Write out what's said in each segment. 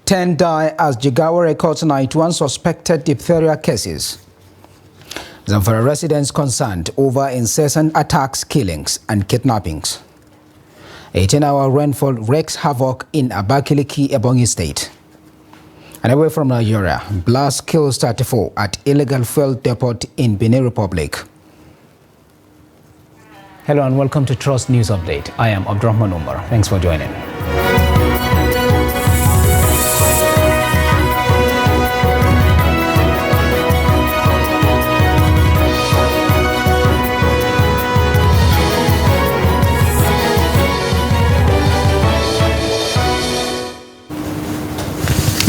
10 die as Jigawa records 91 suspected diphtheria cases. Zamfara residents concerned over incessant attacks, killings and kidnappings. A 10-hour rainfall wreaks havoc in Abakaliki, Ebonyi State. And away from Nigeria, blast kills 34 at illegal fuel depot in Benin Republic. Hello and welcome to Trust News Update. I am Abdurrahman Umar. Thanks for joining.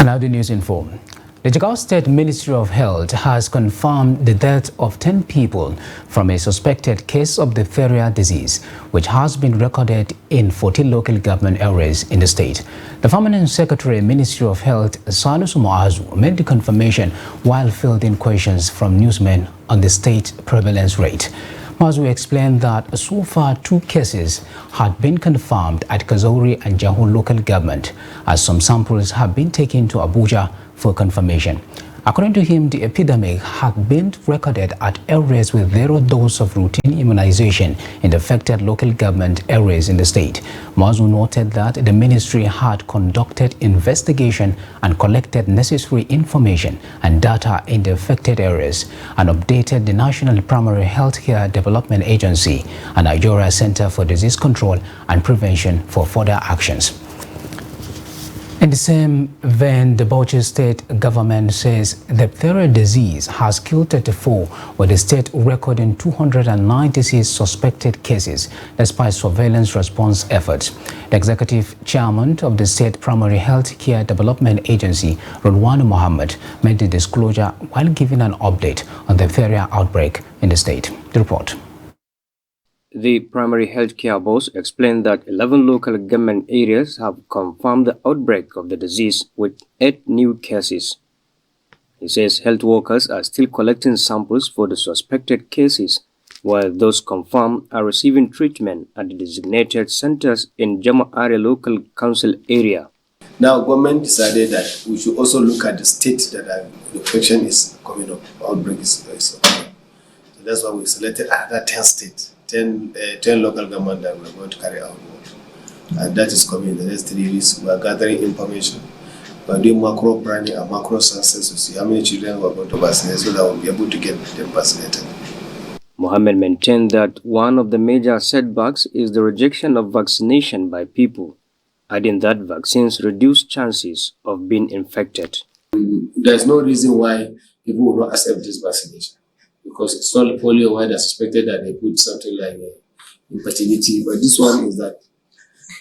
Now the news info. The Jigawa State Ministry of Health has confirmed the death of 10 people from a suspected case of diphtheria disease, which has been recorded in 14 local government areas in the state. The Permanent Secretary, Ministry of Health, Salisu Muazu, made the confirmation while fielding questions from newsmen on the state prevalence rate. Muazu explained that so far 2 cases had been confirmed at Kazauri and Jahun local government, as some samples have been taken to Abuja for confirmation. According to him, the epidemic had been recorded at areas with 0 dose of routine immunization in the affected local government areas in the state. Muazu noted that the ministry had conducted investigation and collected necessary information and data in the affected areas and updated the National Primary Healthcare Development Agency and Nigeria Center for Disease Control and Prevention for further actions. In the same vein, the Bauchi state government says diphtheria disease has killed 34, with the state recording 296 suspected cases despite surveillance response efforts. The executive chairman of the State Primary Health Care Development Agency, Rulwan Mohammed, made the disclosure while giving an update on the diphtheria outbreak in the state. The report. The primary healthcare boss explained that 11 local government areas have confirmed the outbreak of the disease with 8 new cases. He says health workers are still collecting samples for the suspected cases, while those confirmed are receiving treatment at the designated centers in Jama'are local council area. Now, government decided that we should also look at the state that the infection is coming up, outbreak is coming up. So that's why we selected another 10 states. 10 local government that we're going to carry out work. And that is coming in the next 3 weeks. We are gathering information. We are doing macro planning and macro census to see how many children we are going to vaccinate so that we'll be able to get them vaccinated. Mohammed maintained that one of the major setbacks is the rejection of vaccination by people, adding that vaccines reduce chances of being infected. There's no reason why people will not accept this vaccination. Because it's not polio where they suspected that they put something like infertility. But this one is that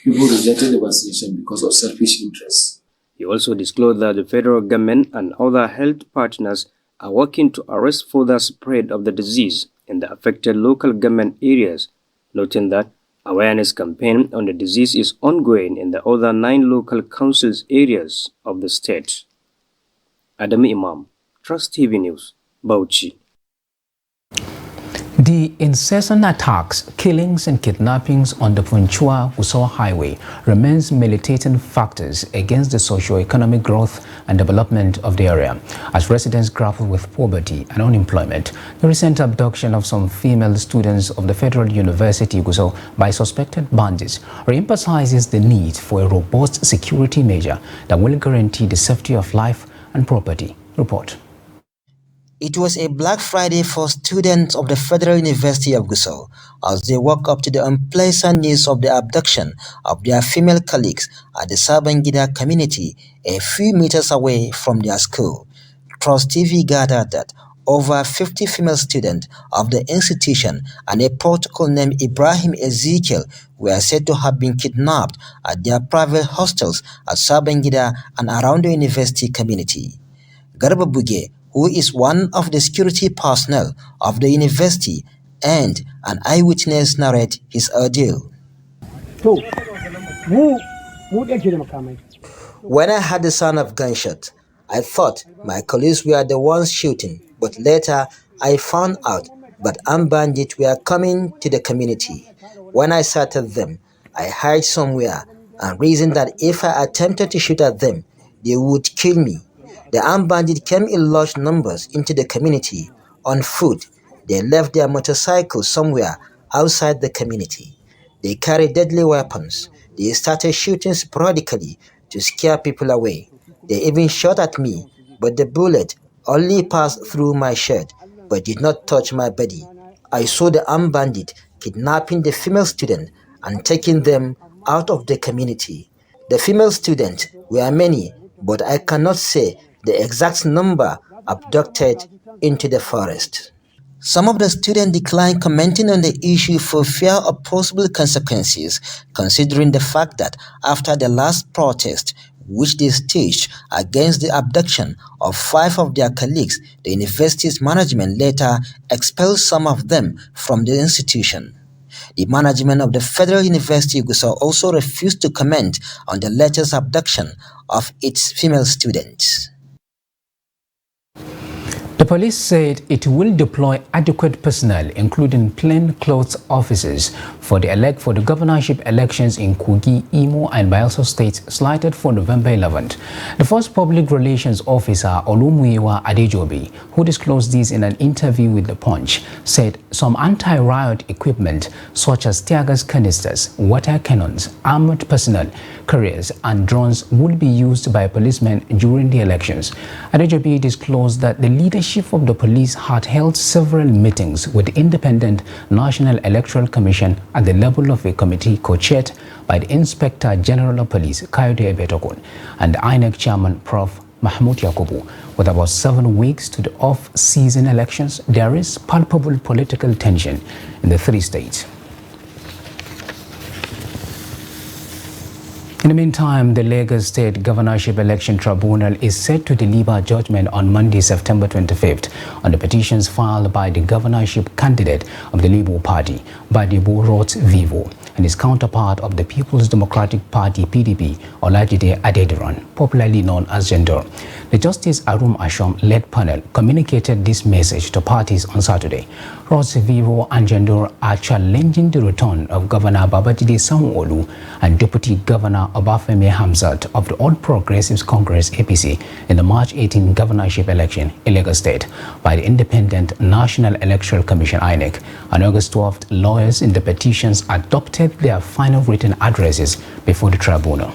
people rejected the vaccination because of selfish interests. He also disclosed that the federal government and other health partners are working to arrest further spread of the disease in the affected local government areas, noting that awareness campaign on the disease is ongoing in the other 9 local councils areas of the state. Adam Imam, Trust TV News, Bauchi. The incessant attacks, killings and kidnappings on the Funchua-Gusau Highway remains militating factors against the socio-economic growth and development of the area. As residents grapple with poverty and unemployment, the recent abduction of some female students of the Federal University Gusau by suspected bandits re-emphasizes the need for a robust security measure that will guarantee the safety of life and property. Report. It was a Black Friday for students of the Federal University of Gusau as they woke up to the unpleasant news of the abduction of their female colleagues at the Sabangida community a few meters away from their school. Trust TV gathered that over 50 female students of the institution and a protocol named Ibrahim Ezekiel were said to have been kidnapped at their private hostels at Sabangida and around the university community. Garba Buge, who is one of the security personnel of the university and an eyewitness, narrated his ordeal. When I heard the sound of gunshot, I thought my colleagues were the ones shooting, but later I found out that armed bandits were coming to the community. When I sighted them, I hid somewhere and reasoned that if I attempted to shoot at them, they would kill me. The armed bandits came in large numbers into the community on foot. They left their motorcycles somewhere outside the community. They carried deadly weapons. They started shooting sporadically to scare people away. They even shot at me, but the bullet only passed through my shirt but did not touch my body. I saw the armed bandit kidnapping the female student and taking them out of the community. The female students were many, but I cannot say the exact number abducted into the forest. Some of the students declined commenting on the issue for fear of possible consequences, considering the fact that after the last protest, which they staged against the abduction of 5 of their colleagues, the university's management later expelled some of them from the institution. The management of the Federal University of Gusau also refused to comment on the latest abduction of its female students. The police said it will deploy adequate personnel, including plainclothes officers, for the governorship elections in Kogi, Imo, and Bayelsa states slated for November 11th. The first public relations officer, Olumuyiwa Adejobi, who disclosed this in an interview with The Punch, said some anti-riot equipment such as tear gas canisters, water cannons, armored personnel, carriers, and drones would be used by policemen during the elections. Adejobi disclosed that the leadership of the police had held several meetings with the Independent National Electoral Commission at the level of a committee co-chaired by the Inspector General of Police, Kayode Ebetokun, and the INEC Chairman, Prof. Mahmoud Yakubu. With about 7 weeks to the off-season elections, there is palpable political tension in the 3 states. In the meantime, the Lagos State Governorship Election Tribunal is set to deliver judgment on Monday, September 25th, on the petitions filed by the governorship candidate of the Labour Party, Badebo Roth-Vivo, and his counterpart of the People's Democratic Party, PDP, Olajide Adediran, popularly known as Jandor. The Justice Arum Ashom-led panel communicated this message to parties on Saturday. Roth-Vivo and Jandor are challenging the return of Governor Babajide Sanwo-Olu and Deputy Governor Obafemi Hamzat of the All Progressives Congress APC in the March 18 governorship election in Lagos State by the Independent National Electoral Commission INEC. On August 12th, lawyers in the petitions adopted their final written addresses before the tribunal.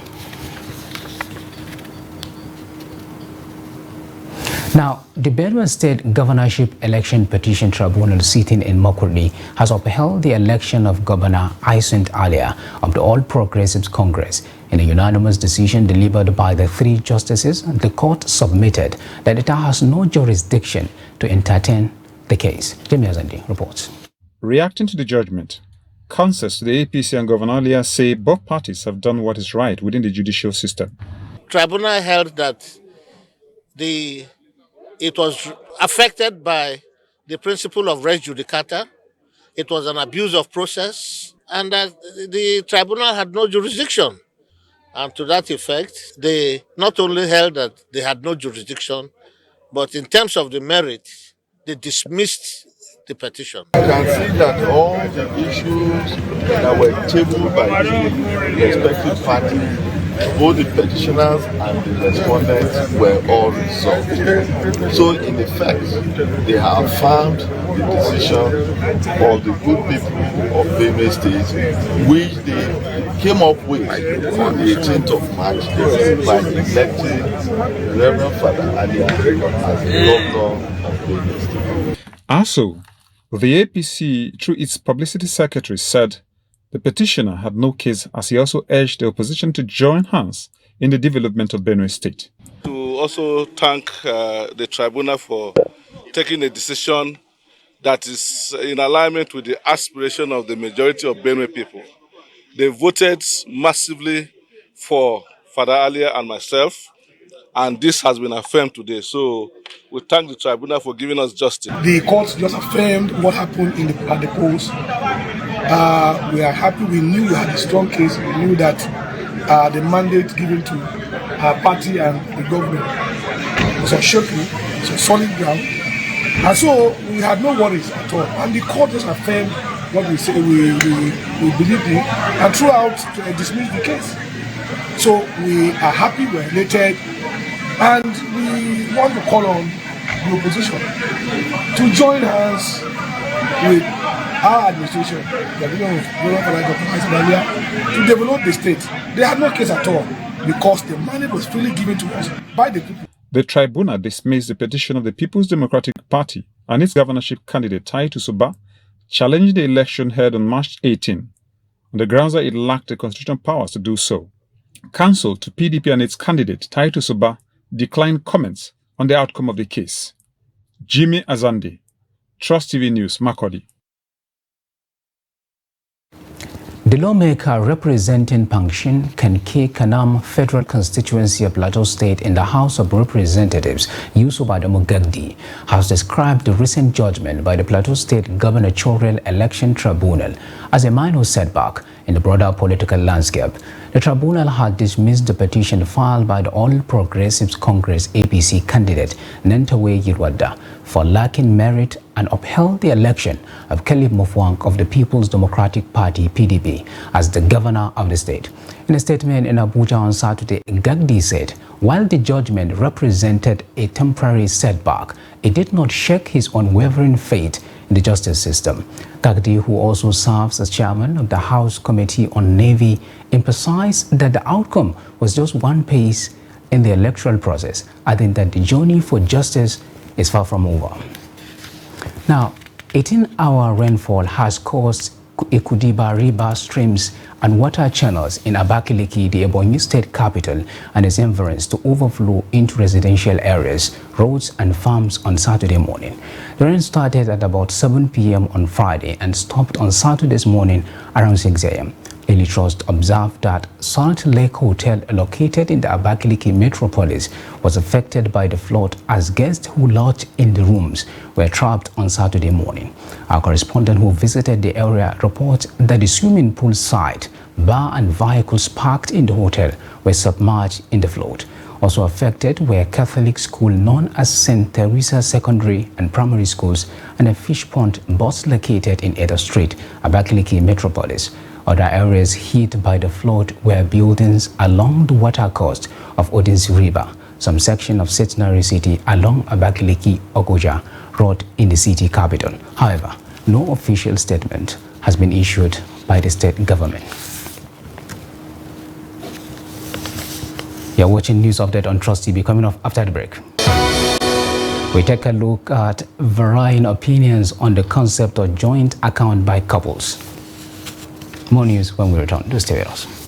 Now, the Benue State Governorship Election Petition Tribunal sitting in Makurdi has upheld the election of Governor Hyacinthe Alia of the All Progressives Congress. In a unanimous decision delivered by the 3 justices, the court submitted that it has no jurisdiction to entertain the case. Jimmy Azandi reports. Reacting to the judgment, counsels to the APC and Governor Alia say both parties have done what is right within the judicial system. Tribunal held that it was affected by the principle of res judicata. It was an abuse of process, and that the tribunal had no jurisdiction. And to that effect, they not only held that they had no jurisdiction, but in terms of the merit, they dismissed the petition. I can see that all the issues that were tabled by the respective parties, both the petitioners and the respondents, were all resolved. So in effect, they have affirmed the decision of the good people of Benue State, which they came up with on the 18th of March by electing Reverend Father Alia as the governor of Benue State. Also, the APC, through its publicity secretary, said the petitioner had no case, as he also urged the opposition to join hands in the development of Benue State. To also thank the tribunal for taking a decision that is in alignment with the aspiration of the majority of Benue people. They voted massively for Father Alia and myself, and this has been affirmed today. So we thank the tribunal for giving us justice. The court just affirmed what happened at the polls. We are happy. We knew we had a strong case. We knew that the mandate given to our party and the government was unshaken, it was solid ground. And so we had no worries at all. And the court just affirmed what we say we believed in, and throughout dismissed the case. So we are happy, we're elated. And we want to call on the opposition to join hands with our administration, the to develop the state. They had no case at all because the money was freely given to us by the people. The tribunal dismissed the petition of the People's Democratic Party and its governorship candidate Taitu Suba, challenging the election held on March 18, on the grounds that it lacked the constitutional powers to do so. Counsel to PDP and its candidate Taitu Suba declined comments on the outcome of the case. Jimmy Azandi, Trust TV News, Makurdi. The lawmaker representing Pankshin, Kenke Kanam Federal Constituency of Plateau State in the House of Representatives, Yusuf Adamu Gagdi, has described the recent judgment by the Plateau State Gubernatorial Election Tribunal as a minor setback in the broader political landscape. The tribunal had dismissed the petition filed by the All Progressives Congress APC candidate Nentawe Yirwada for lacking merit and upheld the election of Caleb Mufwang of the People's Democratic Party PDP as the governor of the state. In a statement in Abuja on Saturday, Gagdi said, while the judgment represented a temporary setback, it did not shake his unwavering faith in the justice system. Gagdi, who also serves as chairman of the House Committee on Navy, emphasized that the outcome was just one pace in the electoral process, adding that the journey for justice is far from over. Now, 18-hour rainfall has caused Ikudiba river streams and water channels in Abakaliki, the Ebonyi state capital, and its environs to overflow into residential areas, roads and farms on Saturday morning. The rain started at about 7 p.m. on Friday and stopped on Saturday's morning around 6 a.m. Daily Trust observed that Salt Lake Hotel, located in the Abakaliki metropolis, was affected by the flood as guests who lodged in the rooms were trapped on Saturday morning. Our correspondent who visited the area reports that the swimming pool site, bar and vehicles parked in the hotel were submerged in the flood. Also affected were Catholic school known as St. Teresa Secondary and Primary Schools and a fish pond both located in Edo Street, Abakaliki metropolis. Other areas hit by the flood were buildings along the watercourse of Odinsi River, some section of Centenary City along Abakaliki Ogoja Road in the city capital. However, no official statement has been issued by the state government. You're watching News Update on Trust TV, coming off after the break. We take a look at varying opinions on the concept of joint account by couples. More news when we return. Do stay with us.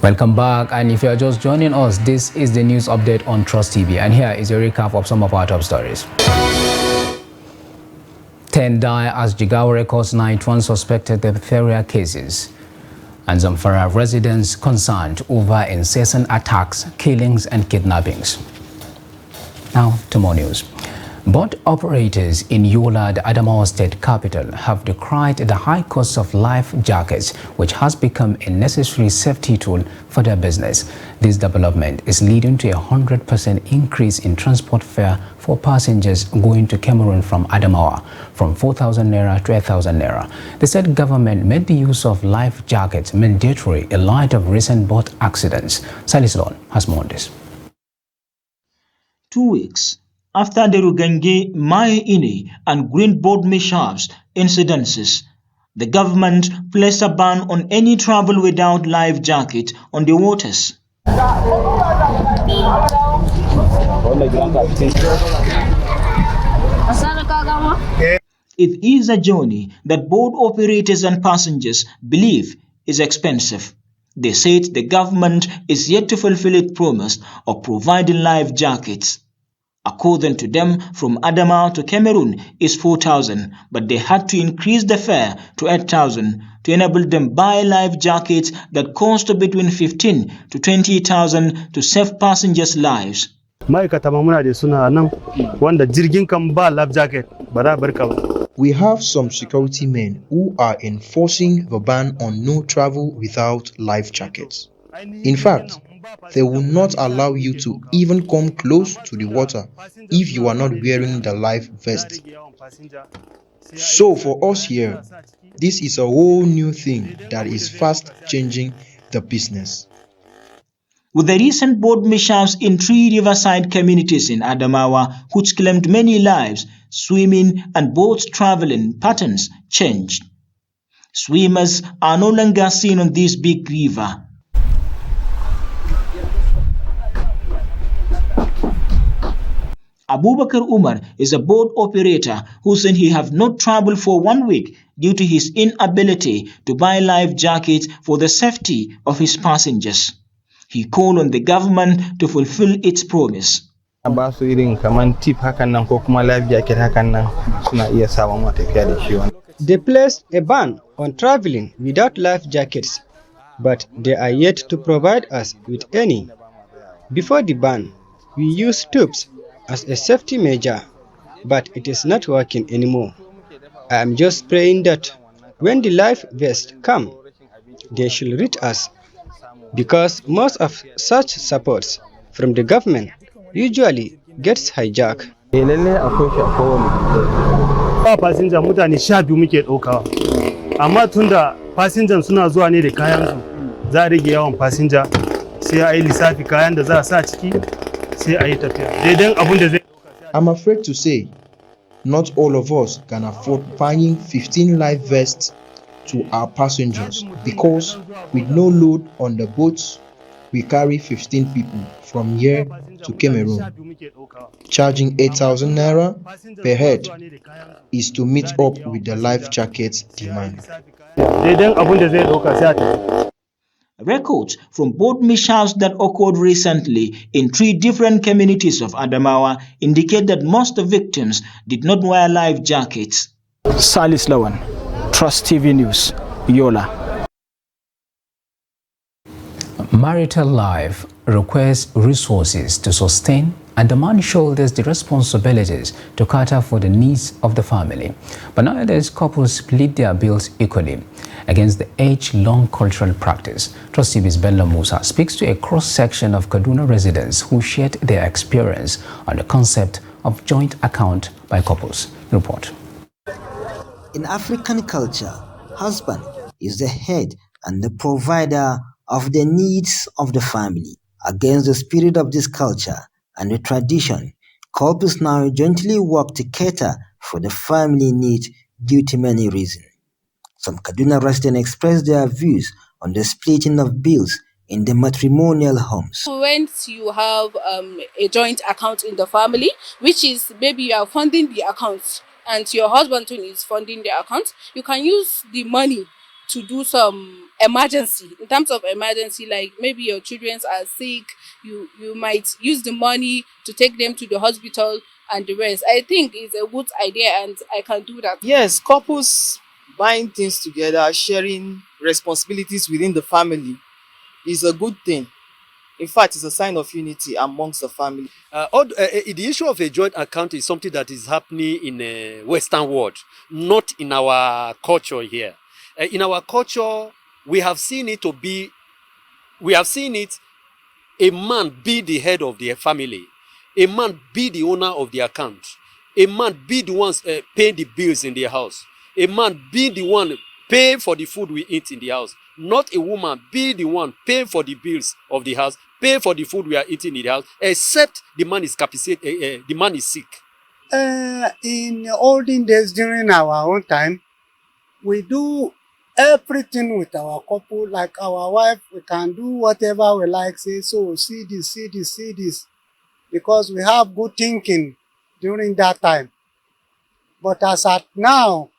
Welcome back, and if you are just joining us, this is the news update on Trust TV, and here is a recap of some of our top stories. 10 die as Jigawa records 91 suspected diphtheria cases, and Zamfara residents concerned over incessant attacks, killings and kidnappings. Now to more news. Boat operators in Yola, the Adamawa state capital, have decried the high cost of life jackets, which has become a necessary safety tool for their business. This development is leading to a 100% increase in transport fare for passengers going to Cameroon from Adamawa, from 4,000 naira to 1,000 naira. The state government made the use of life jackets mandatory in light of recent boat accidents. Salis Lon has more on this. 2 weeks after the Rugange, Maye-Ine and Green Board mishaps incidences, the government placed a ban on any travel without life jacket on the waters. It is a journey that boat operators and passengers believe is expensive. They said the government is yet to fulfill its promise of providing life jackets. According to them, from Adamawa to Cameroon is 4,000, but they had to increase the fare to 8,000 to enable them buy life jackets that cost between 15 to 20,000 to save passengers' lives. We have some security men who are enforcing the ban on no travel without life jackets. In fact, they will not allow you to even come close to the water if you are not wearing the life vest. So for us here, this is a whole new thing that is fast changing the business. With the recent boat mishaps in 3 riverside communities in Adamawa, which claimed many lives, swimming and boat traveling patterns changed. Swimmers are no longer seen on this big river. Abubakar Umar is a boat operator who said he have not traveled for 1 week due to his inability to buy life jackets for the safety of his passengers. He called on the government to fulfill its promise. They placed a ban on traveling without life jackets, but they are yet to provide us with any. Before the ban, we used tubes as a safety measure, but it is not working anymore. I am just praying that when the life vests come, they should reach us, because most of such supports from the government usually gets hijacked. Passenger mutane 12 muke daukawa, amma tunda passenger suna zuwa ne da kayan su, za a rage yawan passenger, sai a yi lissafi kayan da za a sa ciki, sai a yi tafiya daidan abun da zai. I'm afraid to say, not all of us can afford buying 15 life vests to our passengers, because with no load on the boats, we carry 15 people from here to Cameroon. Charging 8,000 naira per head is to meet up with the life jacket demand. Records from boat mishaps that occurred recently in 3 different communities of Adamawa indicate that most victims did not wear life jackets. Salis Lawan, Trust TV News, Yola. Marital life requires resources to sustain, and the man shoulders the responsibilities to cater for the needs of the family. But nowadays, couples split their bills equally against the age-long cultural practice. Trust TV's Bello Musa speaks to a cross-section of Kaduna residents who shared their experience on the concept of joint account by couples. Report. In African culture, husband is the head and the provider of the needs of the family. Against the spirit of this culture and the tradition, couples now jointly work to cater for the family needs due to many reasons. Some Kaduna residents expressed their views on the splitting of bills in the matrimonial homes. Once you have a joint account in the family, which is maybe you are funding the account and your husband too is funding the account, you can use the money to do some emergency. In terms of emergency, like maybe your children are sick, you might use the money to take them to the hospital and the rest. I think it's a good idea and I can do that. Yes, couples buying things together, sharing responsibilities within the family is a good thing. In fact, it's a sign of unity amongst the family. The issue of a joint account is something that is happening in the Western world, not in our culture here. In our culture, we have seen it a man be the head of the family, a man be the owner of the account, a man be the ones paying the bills in the house, a man be the one pay for the food we eat in the house, not a woman be the one pay for the bills of the house, pay for the food we are eating in the house, except the man is capacitated, the man is sick. In olden days, during our own time, we do everything with our couple, like our wife, we can do whatever we like, say, so see this, because we have good thinking during that time. But as at now,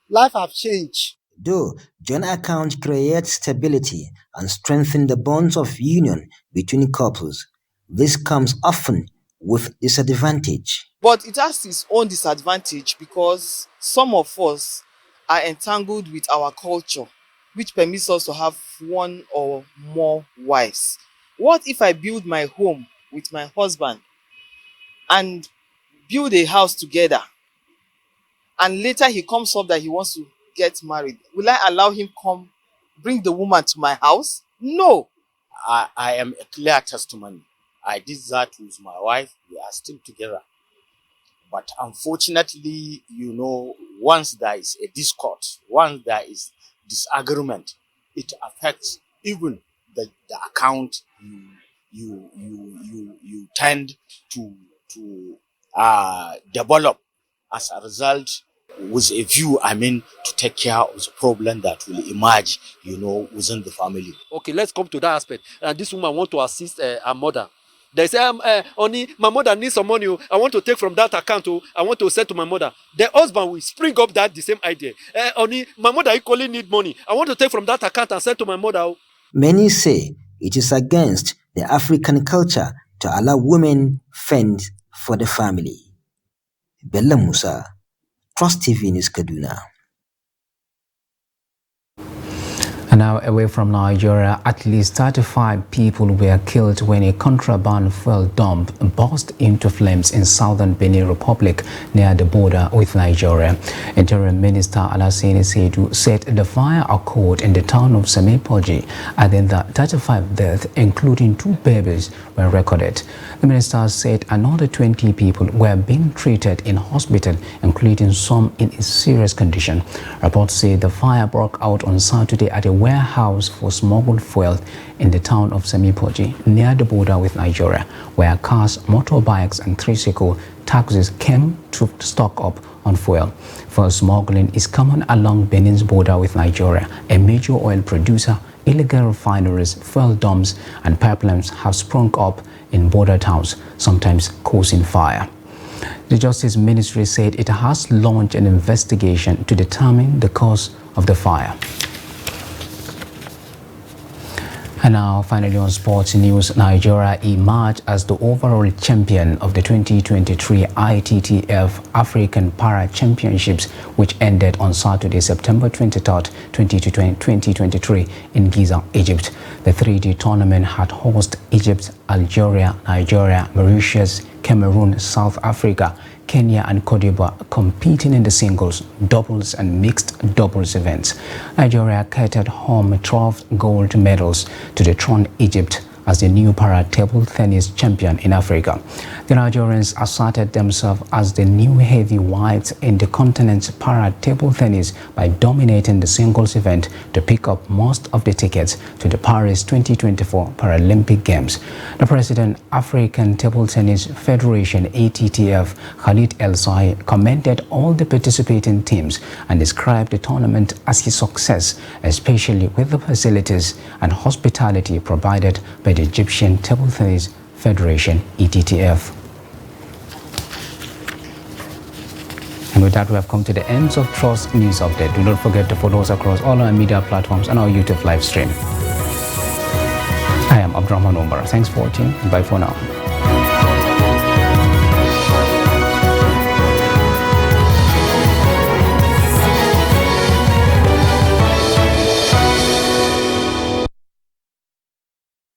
life have changed. Though joint account creates stability and strengthens the bonds of union between couples, this comes often with disadvantage. But it has its own disadvantage because some of us are entangled with our culture, which permits us to have one or more wives. What if I build my home with my husband and build a house together, and later he comes up that he wants to get married? Will I allow him come bring the woman to my house? No. I am a clear testimony. I did that with my wife. We are still together. But unfortunately, once there is a discord, once there is disagreement, it affects even the account you tend to develop as a result, with a view, to take care of the problem that will emerge, within the family. Okay, let's come to that aspect. And this woman wants to assist her mother. They say, only my mother needs some money. I want to take from that account. I want to send to my mother. The husband will spring up the same idea. Only my mother equally need money. I want to take from that account and send to my mother. Many say it is against the African culture to allow women fend for the family. Bella Musa, Trust TV News, Kaduna. And now away from Nigeria, at least 35 people were killed when a contraband fuel dump burst into flames in southern Benin Republic near the border with Nigeria. Interim Minister Alassane Seidu said the fire occurred in the town of Semipoji, adding that 35 deaths, including 2 babies, were recorded. The minister said another 20 people were being treated in hospital, including some in a serious condition. Reports say the fire broke out on Saturday at a warehouse for smuggled fuel in the town of Semipoji, near the border with Nigeria, where cars, motorbikes and tricycle taxis came to stock up on fuel. Fuel smuggling is common along Benin's border with Nigeria, a major oil producer. Illegal refineries, fuel dumps and pipelines have sprung up in border towns, sometimes causing fire. The Justice Ministry said it has launched an investigation to determine the cause of the fire. And now, finally on sports news, Nigeria emerged as the overall champion of the 2023 ITTF African Para Championships, which ended on Saturday, September 23rd, 2023 in Giza, Egypt. The 3-day tournament had hosted Egypt, Algeria, Nigeria, Mauritius, Cameroon, South Africa, Kenya and Cote d'Ivoire competing in the singles, doubles and mixed doubles events. Nigeria carried home 12 gold medals to dethrone Egypt as the new para-table tennis champion in Africa. The Nigerians asserted themselves as the new heavyweights in the continent's para-table tennis by dominating the singles event to pick up most of the tickets to the Paris 2024 Paralympic Games. The President, African Table Tennis Federation (ATTF), Khalid El Said, commended all the participating teams and described the tournament as a success, especially with the facilities and hospitality provided by the Egyptian Table Tennis Federation (ETTF). And with that, we have come to the end of Trust News Update. Do not forget to follow us across all our media platforms and our YouTube live stream. I am Abdurrahman Omar. Thanks for watching. Bye for now.